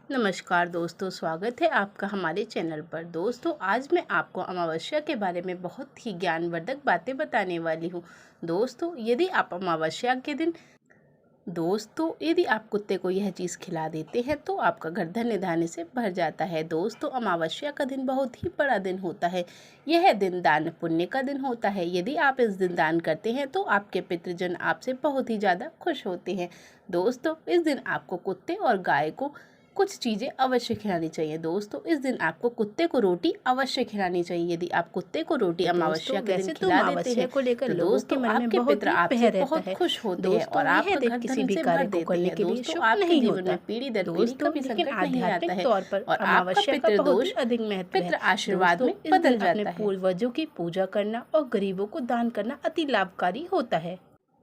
नमस्कार दोस्तों, स्वागत है आपका हमारे चैनल पर। दोस्तों, आज मैं आपको अमावस्या के बारे में बहुत ही ज्ञानवर्धक बातें बताने वाली हूँ। यदि आप कुत्ते को यह चीज़ खिला देते हैं तो आपका घर धन्य धान्य से भर जाता है। दोस्तों, अमावस्या का दिन बहुत ही बड़ा दिन होता है। यह दिन दान पुण्य का दिन होता है। यदि आप इस दिन दान करते हैं तो आपके पितृजन आपसे बहुत ही ज़्यादा खुश होते हैं। दोस्तों, इस दिन आपको कुत्ते और गाय को कुछ चीज़ें अवश्य खिलानी चाहिए। दोस्तों, इस दिन आपको कुत्ते को रोटी अवश्य खिलानी चाहिए। यदि आप कुत्ते को रोटी अमावस्या के दिन खिला देते हैं को लेकर तो लोगों के दोस्तों, मन में आपके बहुत पितर ही आपसे प्यार रहता बहुत है। खुश होते हैं दोस्तों, और यह आपका दिन घर किसी धन भी से कार्य भर को देते करने हैं। के लिए दोस्तों, शुभ आपके नहीं जीवन होता। में पीढ़ी दर पीढ़ी दोस्तों, कभी लेकिन संकट नहीं आता आध्यात्मिक है तौर पर और आपका अमावस्या का पितृ बहुत ही दोष अधिक महत्व है। पितृ आशीर्वाद दोस्तों, में इस बदल दिन अपने जाता है। पूर्वजों की पूजा करना और गरीबों को दान करना अति लाभकारी होता है।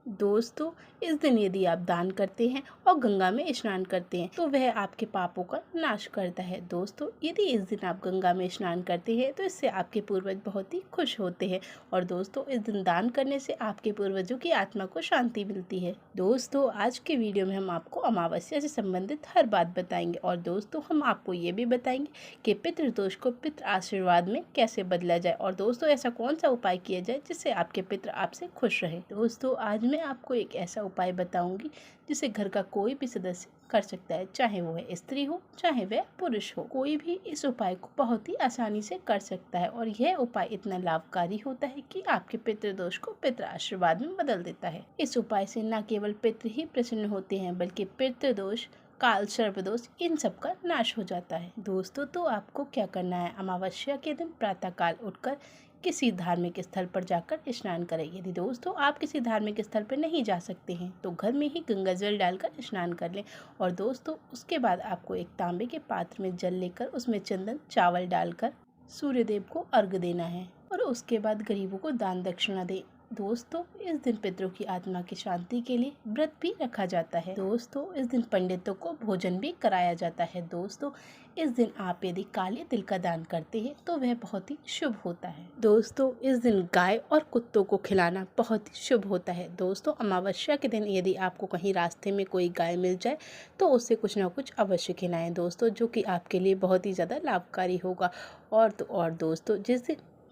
दोस्तों, इस दिन यदि आप दान करते हैं और गंगा में स्नान करते हैं तो वह आपके पापों का नाश करता है। दोस्तों, यदि इस दिन आप गंगा में स्नान करते हैं तो इससे आपके पूर्वज बहुत ही खुश होते हैं और दोस्तों, इस दिन दान करने से आपके पूर्वजों की आत्मा को शांति मिलती है। दोस्तों, आज के वीडियो में हम आपको अमावस्या से संबंधित हर बात बताएंगे और दोस्तों, हम आपको ये भी बताएंगे कि पितृदोष को पितृ आशीर्वाद में कैसे बदला जाए और दोस्तों, ऐसा कौन सा उपाय किया जाए जिससे आपके पितृ आपसे खुश रहे। दोस्तों, आज मैं आपको एक ऐसा उपाय बताऊंगी जिसे घर का कोई भी सदस्य कर सकता है, चाहे वो है स्त्री हो चाहे वह पुरुष हो। कोई भी इस उपाय को बहुत ही आसानी से कर सकता है और यह उपाय इतना लाभकारी होता है कि आपके पितृदोष को पितृ आशीर्वाद में बदल देता है। इस उपाय से न केवल पितृ ही प्रसन्न होते हैं बल्कि पितृदोष, काल सर्पदोष, इन सब का नाश हो जाता है। दोस्तों, तो आपको क्या करना है, अमावस्या के दिन प्रातः काल उठकर किसी धार्मिक स्थल पर जाकर स्नान करें। यदि दोस्तों आप किसी धार्मिक स्थल पर नहीं जा सकते हैं तो घर में ही गंगा जल डालकर स्नान कर लें और दोस्तों, उसके बाद आपको एक तांबे के पात्र में जल लेकर उसमें चंदन चावल डालकर सूर्यदेव को अर्घ देना है और उसके बाद गरीबों को दान दक्षिणा दें। दोस्तों, इस दिन पितरों की आत्मा की शांति के लिए व्रत भी रखा जाता है। दोस्तों, इस दिन पंडितों को भोजन भी कराया जाता है। दोस्तों, इस दिन आप यदि काले तिल का दान करते हैं तो वह बहुत ही शुभ होता है। दोस्तों, इस दिन गाय और कुत्तों को खिलाना बहुत ही शुभ होता है। दोस्तों, अमावस्या के दिन यदि आपको कहीं रास्ते में कोई गाय मिल जाए तो उससे कुछ ना कुछ अवश्य खिलाएं दोस्तों, जो कि आपके लिए बहुत ही ज़्यादा लाभकारी होगा। और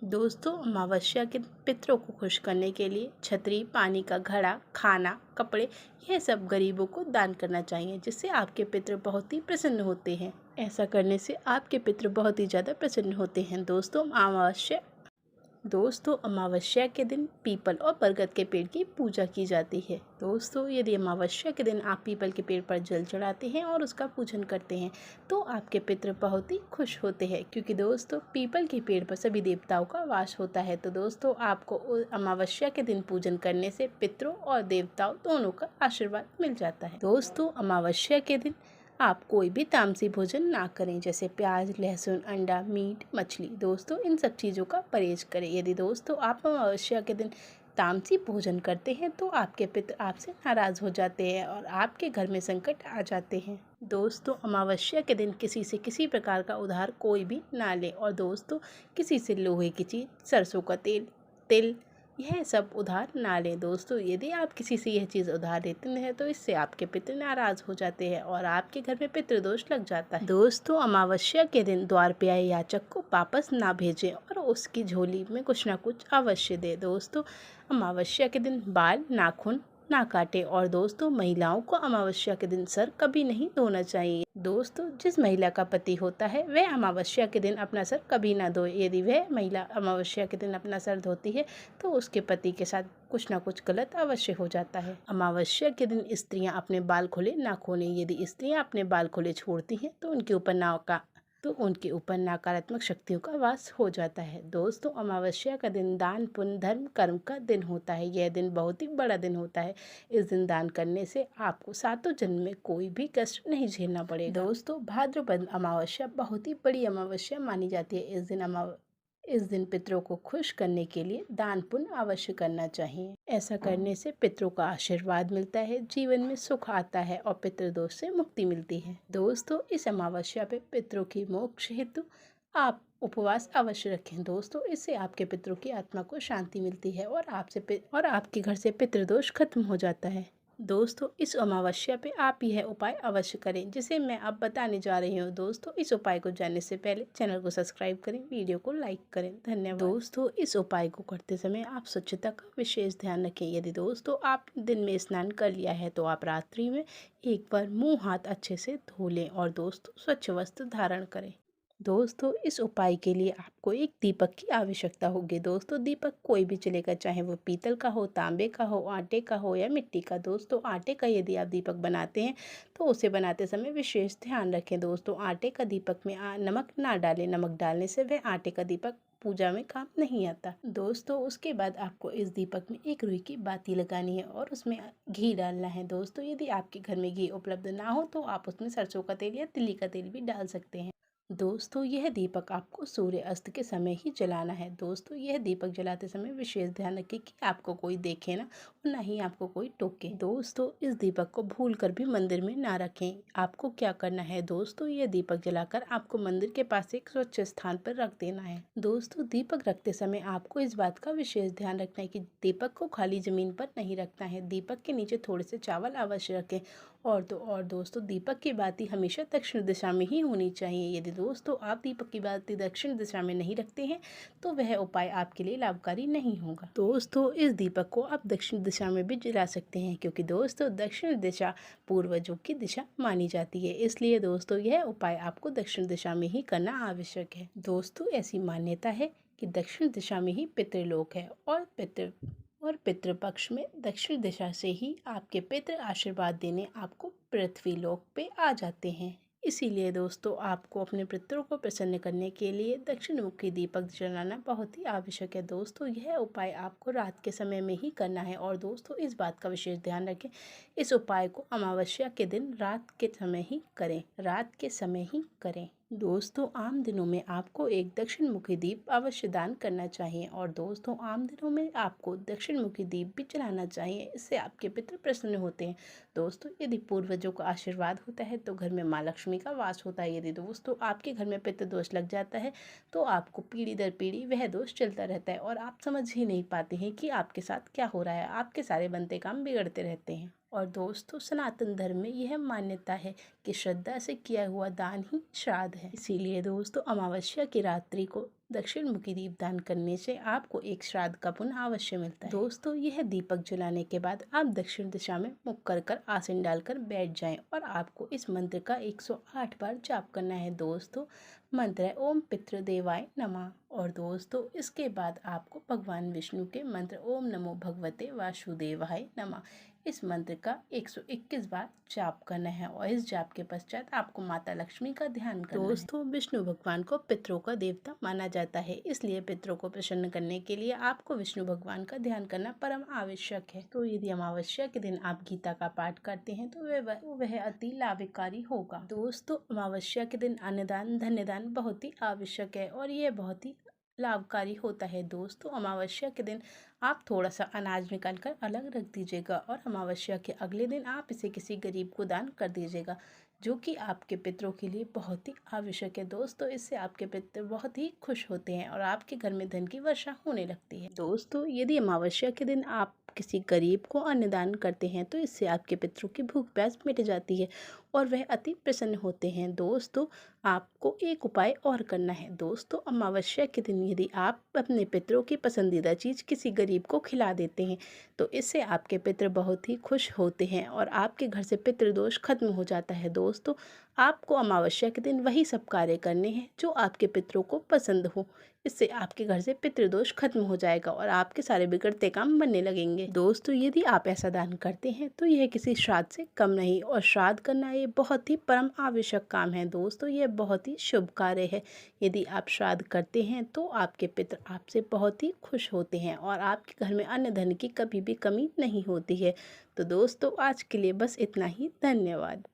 दोस्तों, अमावस्या के पितरों को खुश करने के लिए छतरी, पानी का घड़ा, खाना, कपड़े, यह सब गरीबों को दान करना चाहिए जिससे आपके पितर बहुत ही प्रसन्न होते हैं। ऐसा करने से आपके पितर बहुत ही ज़्यादा प्रसन्न होते हैं। दोस्तों, अमावस्या के दिन पीपल और बरगद के पेड़ की पूजा की जाती है। दोस्तों, यदि अमावस्या के दिन आप पीपल के पेड़ पर जल चढ़ाते हैं और उसका पूजन करते हैं तो आपके पितृ बहुत ही खुश होते हैं, क्योंकि दोस्तों, पीपल के पेड़ पर सभी देवताओं का वास होता है। तो दोस्तों, आपको अमावस्या के दिन पूजन करने से पितरों और देवताओं दोनों का आशीर्वाद मिल जाता है। दोस्तों, अमावस्या के दिन आप कोई भी तामसी भोजन ना करें, जैसे प्याज, लहसुन, अंडा, मीट, मछली। दोस्तों, इन सब चीज़ों का परहेज करें। यदि दोस्तों आप अमावस्या के दिन तामसी भोजन करते हैं तो आपके पितर आपसे नाराज़ हो जाते हैं और आपके घर में संकट आ जाते हैं। दोस्तों, अमावस्या के दिन किसी से किसी प्रकार का उधार कोई भी ना ले और दोस्तों, किसी से लोहे की चीज़, सरसों का तेल, तिल, यह सब उधार ना लें। दोस्तों, यदि आप किसी से यह चीज़ उधार देते हैं तो इससे आपके पितर नाराज़ हो जाते हैं और आपके घर में पितृदोष लग जाता है। दोस्तों, अमावस्या के दिन द्वार पे आए याचक को वापस ना भेजें और उसकी झोली में कुछ ना कुछ अवश्य दें। दोस्तों, अमावस्या के दिन बाल, नाखून ना काटे और दोस्तों, महिलाओं को अमावस्या के दिन सर कभी नहीं धोना चाहिए। दोस्तों, जिस महिला का पति होता है वह अमावस्या के दिन अपना सर कभी ना धोए। यदि वह महिला अमावस्या के दिन अपना सर धोती है तो उसके पति के साथ कुछ ना कुछ गलत अवश्य हो जाता है। अमावस्या के दिन स्त्रियां अपने बाल खुले ना खोलें। यदि स्त्रियां अपने बाल खुले छोड़ती हैं तो उनके ऊपर नकारात्मक शक्तियों का वास हो जाता है। दोस्तों, अमावस्या का दिन दान, पुण्य, धर्म, कर्म का दिन होता है। यह दिन बहुत ही बड़ा दिन होता है। इस दिन दान करने से आपको सातों जन्म में कोई भी कष्ट नहीं झेलना पड़ेगा। दोस्तों, भाद्रपद अमावस्या बहुत ही बड़ी अमावस्या मानी जाती है। इस दिन पितरों को खुश करने के लिए दान पुण्य अवश्य करना चाहिए। ऐसा करने से पितरों का आशीर्वाद मिलता है, जीवन में सुख आता है और पितृदोष से मुक्ति मिलती है। दोस्तों, इस अमावस्या पे पितरों की मोक्ष हेतु आप उपवास अवश्य रखें। दोस्तों, इससे आपके पितरों की आत्मा को शांति मिलती है और आपके घर से पितृदोष खत्म हो जाता है। दोस्तों इस अमावस्या पे आप यह उपाय अवश्य करें जिसे मैं अब बताने जा रही हूँ। दोस्तों इस उपाय को जानने से पहले चैनल को सब्सक्राइब करें, वीडियो को लाइक करें। धन्यवाद। दोस्तों इस उपाय को करते समय आप स्वच्छता का विशेष ध्यान रखें। यदि दोस्तों आप दिन में स्नान कर लिया है तो आप रात्रि में एक बार मुँह हाथ अच्छे से धो लें और दोस्तों स्वच्छ वस्त्र धारण करें। दोस्तों इस उपाय के लिए आपको एक दीपक की आवश्यकता होगी। दोस्तों दीपक कोई भी चलेगा, चाहे वो पीतल का हो, तांबे का हो, आटे का हो या मिट्टी का। दोस्तों आटे का यदि आप दीपक बनाते हैं तो उसे बनाते समय विशेष ध्यान रखें। दोस्तों आटे का दीपक में नमक ना डालें। नमक डालने से वह आटे का दीपक पूजा में काम नहीं आता। दोस्तों उसके बाद आपको इस दीपक में एक रुई की बाती लगानी है और उसमें घी डालना है। दोस्तों यदि आपके घर में घी उपलब्ध ना हो तो आप उसमें सरसों का तेल या तिल्ली का तेल भी डाल सकते हैं। दोस्तों यह दीपक आपको सूर्य अस्त के समय ही जलाना है। दोस्तों यह दीपक जलाते समय विशेष ध्यान रखें कि आपको कोई देखे ना और ना ही आपको कोई टोके। दोस्तों इस दीपक को भूल कर भी मंदिर में ना रखें। आपको क्या करना है दोस्तों, यह दीपक जलाकर आपको मंदिर के पास एक स्वच्छ स्थान पर रख देना है। दोस्तों दीपक रखते समय आपको इस बात का विशेष ध्यान रखना है कि दीपक को खाली जमीन पर नहीं रखना है। दीपक के नीचे थोड़े से चावल अवश्य रखें और दोस्तों दीपक की बाती हमेशा दक्षिण दिशा में ही होनी चाहिए। यदि दोस्तों आप दीपक की बाती दक्षिण दिशा में नहीं रखते हैं तो वह उपाय आपके लिए लाभकारी नहीं होगा। दोस्तों इस दीपक को आप दक्षिण दिशा में भी जला सकते हैं क्योंकि दोस्तों दक्षिण दिशा पूर्वजों की दिशा मानी जाती है, इसलिए दोस्तों यह उपाय आपको दक्षिण दिशा में ही करना आवश्यक है। दोस्तों ऐसी मान्यता है कि दक्षिण दिशा में ही पितृलोक है और पितृपक्ष में दक्षिण दिशा से ही आपके पितृ आशीर्वाद देने आपको पृथ्वी लोक पे आ जाते हैं। इसीलिए दोस्तों आपको अपने पितरों को प्रसन्न करने के लिए दक्षिण मुखी दीपक जलाना बहुत ही आवश्यक है। दोस्तों यह उपाय आपको रात के समय में ही करना है और दोस्तों इस बात का विशेष ध्यान रखें, इस उपाय को अमावस्या के दिन रात के समय ही करें, रात के समय ही करें। दोस्तों आम दिनों में आपको एक दक्षिण मुखी दीप अवश्य दान करना चाहिए और दोस्तों आम दिनों में आपको दक्षिण मुखी दीप भी जलाना चाहिए, इससे आपके पितृ प्रसन्न होते हैं। दोस्तों यदि पूर्वजों का आशीर्वाद होता है तो घर में माँ लक्ष्मी का वास होता है। यदि दोस्तों आपके घर में पितृ दोष लग जाता है तो आपको पीढ़ी दर पीढ़ी वह दोष चलता रहता है और आप समझ ही नहीं पाते हैं कि आपके साथ क्या हो रहा है। आपके सारे बनते काम बिगड़ते रहते हैं। और दोस्तों सनातन धर्म में यह मान्यता है कि श्रद्धा से किया हुआ दान ही श्राद्ध है। इसीलिए दोस्तों अमावस्या की रात्रि को दक्षिण मुखी दीप दान करने से आपको एक श्राद्ध का पुण्य अवश्य मिलता है। दोस्तों यह दीपक जलाने के बाद आप दक्षिण दिशा में मुख कर आसन डालकर बैठ जाएं और आपको इस मंत्र का 108 बार जाप करना है। दोस्तों मंत्र है ओम पितृदेवाय नमः और दोस्तों इसके बाद आपको भगवान विष्णु के मंत्र ओम नमो भगवते वासुदेवाय नमः इस मंत्र का 121 बार जाप करना है और इस जाप के पश्चात आपको माता लक्ष्मी का ध्यान करना है। दोस्तों विष्णु भगवान को पितरों का देवता माना जाता है, इसलिए पितरों को प्रसन्न करने के लिए आपको विष्णु भगवान का ध्यान करना परम आवश्यक है। तो यदि अमावस्या के दिन आप गीता का पाठ करते हैं तो वह अति लाभकारी होगा। दोस्तों अमावस्या के दिन अन्नदान धन्यदान बहुत ही आवश्यक है और यह बहुत ही लाभकारी होता है। दोस्तों अमावस्या के दिन आप थोड़ा सा अनाज निकाल कर अलग रख दीजिएगा और अमावस्या के अगले दिन आप इसे किसी गरीब को दान कर दीजिएगा, जो कि आपके पितरों के लिए बहुत ही आवश्यक है। दोस्तों इससे आपके पितर बहुत ही खुश होते हैं और आपके घर में धन की वर्षा होने लगती है। दोस्तों यदि अमावस्या के दिन आप किसी गरीब को अन्नदान करते हैं तो इससे आपके पितरों की भूख प्यास मिट जाती है और वह अति प्रसन्न होते हैं। दोस्तों आपको एक उपाय और करना है। दोस्तों अमावस्या के दिन यदि आप अपने पितरों की पसंदीदा चीज़ किसी गरीब को खिला देते हैं तो इससे आपके पितर बहुत ही खुश होते हैं और आपके घर से पितृदोष खत्म हो जाता है। दोस्तों आपको अमावस्या के दिन वही सब कार्य करने हैं जो आपके पितरों को पसंद हो, इससे आपके घर से पितृदोष खत्म हो जाएगा और आपके सारे बिगड़ते काम बनने लगेंगे। दोस्तों यदि आप ऐसा दान करते हैं तो यह किसी श्राद्ध से कम नहीं और श्राद्ध करना ये बहुत ही परम आवश्यक काम है। दोस्तों यह बहुत ही शुभ कार्य है। यदि आप श्राद्ध करते हैं तो आपके पितर आपसे बहुत ही खुश होते हैं और आपके घर में अन्न धन की कभी भी कमी नहीं होती है। तो दोस्तों आज के लिए बस इतना ही। धन्यवाद।